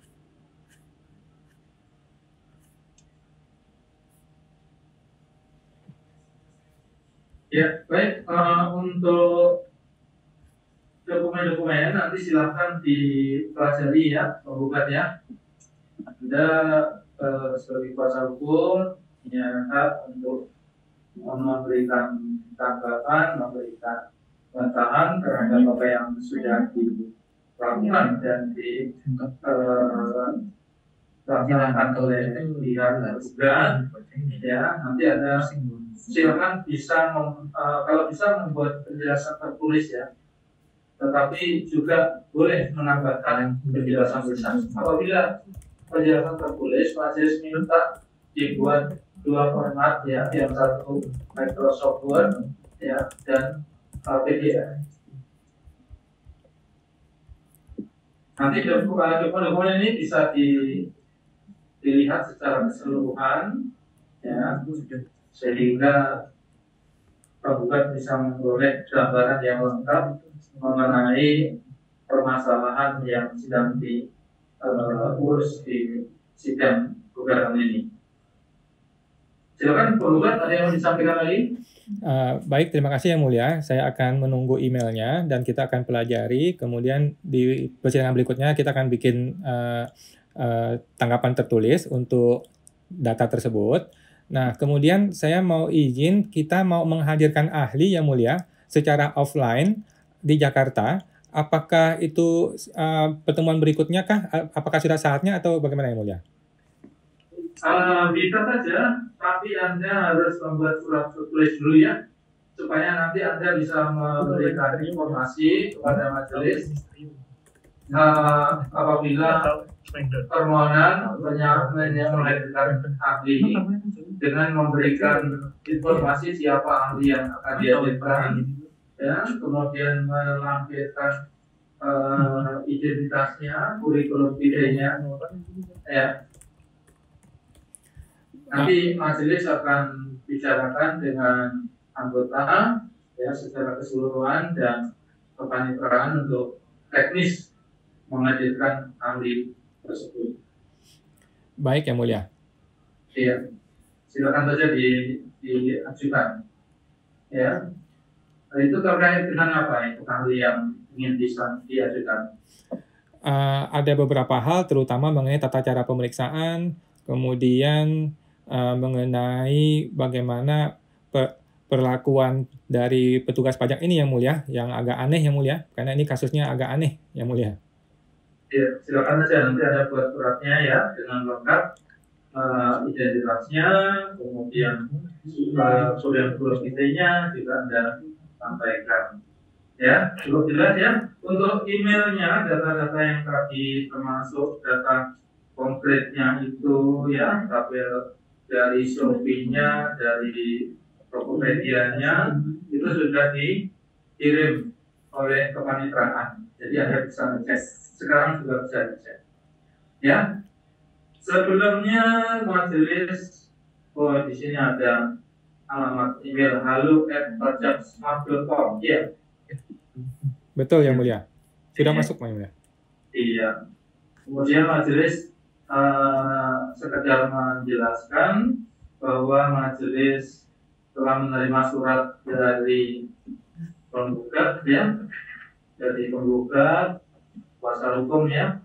ya, baik, untuk dokumen-dokumen nanti silakan dipelajari ya, penggugat ya. Anda sebagai kuasa hukum punya hak untuk memberikan tanggapan, memberikan bantahan terhadap apa yang sudah dilakukan dan dilaksanakan oleh pihak tergugat ya. Nanti ada silakan bisa kalau bisa membuat penjelasan tertulis ya, tetapi juga boleh menambahkan penjelasan tulisan. Apabila penjelasan tertulis, majelis minta dibuat 2 format ya, yang satu Microsoft Word ya dan PDF. Nanti dokumen ini bisa dilihat secara keseluruhan ya, sehingga penggugat bisa memperoleh gambaran yang lengkap mengenai permasalahan yang sedang diurus di sidang gugatan ini. Silakan penggugat, ada yang mau disampaikan lagi? Baik, terima kasih Yang Mulia. Saya akan menunggu emailnya dan kita akan pelajari. Kemudian di persidangan berikutnya kita akan bikin tanggapan tertulis untuk data tersebut. Nah, kemudian saya mau izin, kita mau menghadirkan ahli Yang Mulia secara offline di Jakarta. Apakah itu pertemuan berikutnya kah? Apakah sudah saatnya atau bagaimana Yang Mulia? Bisa saja, tapi Anda harus membuat surat tertulis dulu ya, supaya nanti Anda bisa memberikan informasi kepada majelis apabila permohonan menghadirkan ahli dengan memberikan informasi siapa ahli yang akan dihadirkan, ya, kemudian melampirkan identitasnya, kurikulum vitae-nya, ya. Nanti majelis akan bicarakan dengan anggota ya secara keseluruhan dan kepanitraan untuk teknis menghadirkan ahli tersebut. Baik Yang Mulia. Iya, silakan saja diajukan. Ya, itu terkait dengan apa itu ahli yang ingin diajukan? Ada beberapa hal, terutama mengenai tata cara pemeriksaan, kemudian mengenai bagaimana perlakuan dari petugas pajak ini Yang Mulia, yang agak aneh Yang Mulia, karena ini kasusnya agak aneh Yang Mulia. Ya, silakan saja nanti Anda buat suratnya ya dengan lengkap identitasnya, kemudian kurikulum vitae-nya juga Anda sampaikan. Ya, cukup jelas ya. Untuk emailnya, data-data yang tadi termasuk data konkretnya itu ya, tabel dari Shopee-nya, dari Tokopedia-nya itu sudah dikirim oleh kepanitraan. Jadi Anda bisa ngecek. Sekarang juga bisa dicek. Ya. Sebelumnya majelis, di sini ada alamat email halo@pajaksmart.com. Ya. Betul Yang Mulia. Sudah masuk Yang Mulia. Iya. Kemudian majelis sekedar menjelaskan bahwa majelis telah menerima surat dari penggugat ya, dari penggugat kuasa hukum ya,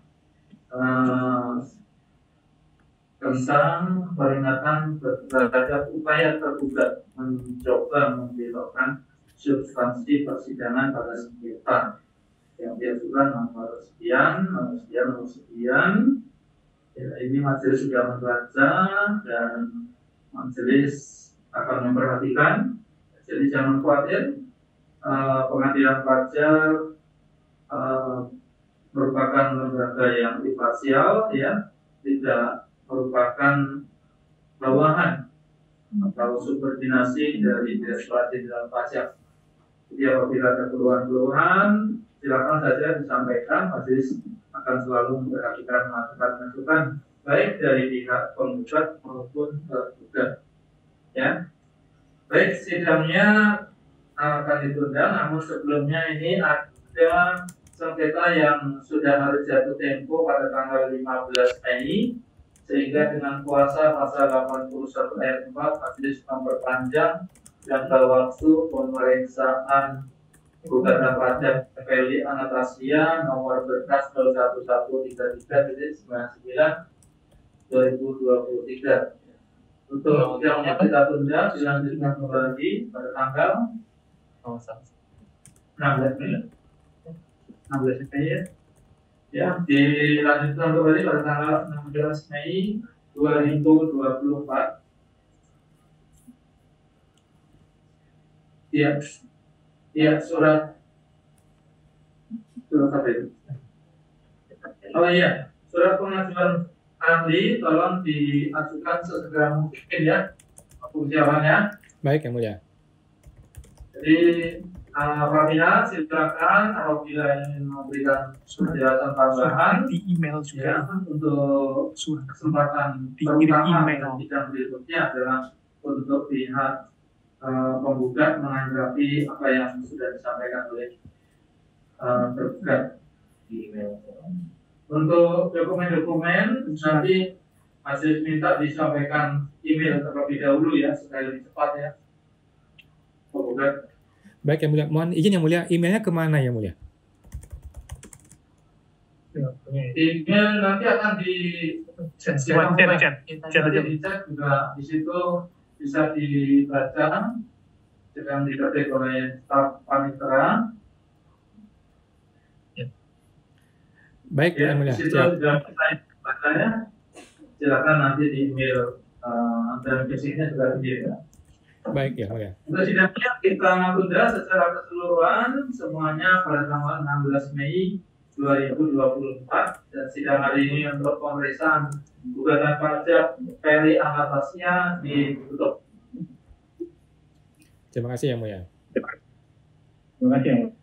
tentang peringatan terhadap upaya tergugat mencoba membelokkan substansi persidangan pada sengketa yang diajukan nomor sekian. Ya, ini majelis sudah membaca dan majelis akan memperhatikan. Jadi jangan khawatir, pengadilan pajak merupakan lembaga yang imparsial, ya, tidak merupakan bawahan atau subordinasi dari Direktorat Jenderal Pajak. Jadi apabila ada keluhan-keluhan, silakan saja disampaikan. Majelis akan selalu memperhatikan masukan-masukan baik dari pihak penggugat maupun tergugat. Ya, baik, sidangnya akan ditunda. Namun sebelumnya ini ada sengketa yang sudah harus jatuh tempo pada tanggal 15 Mei, sehingga dengan kuasa pasal 81 ayat 4 majelis memperpanjang jangka waktu pemeriksaan gugatan pajak Feli Anastasia nomor berkas 01133-99/2023. Untuk yang kita tunda dilanjutkan kembali pada tanggal 16 Mei ya, dilanjutkan kembali pada tanggal 16 Mei 2024. Ya, ya surat apa itu? Oh iya, surat pengajuan ahli tolong diajukan sesegera mungkin ya persiapannya. Baik, Yang Mulia. Jadi apabila silakan apabila ingin memberikan penjelasan tambahan di email ya, juga untuk surat kesempatan dikirim terutama email. sidang berikutnya adalah untuk pihak penggugat menanggapi apa yang sudah disampaikan oleh tergugat di email. Untuk dokumen-dokumen nanti masih minta disampaikan email terlebih dahulu ya supaya lebih cepat ya. Penggugat. Baik, Yang Mulia. Mohon izin Yang Mulia, emailnya kemana Yang Mulia? Email nanti akan di chat chat juga di situ bisa dibaca, sedang diketik oleh staf panitera. Baik, Ya, Yang Mulia. di situ Siap. sudah saya bacanya. Silakan nanti di email dan fisiknya juga di ya. Baik, Yang Mulia. Untuk sidangnya kita tunda secara keseluruhan semuanya pada tanggal 16 Mei 2024 dan sidang hari ini untuk pemeriksaan gugatan pajak Peri Anastasia ditutup. Terima kasih Yang Mulia. Terima kasih Yang Mulia.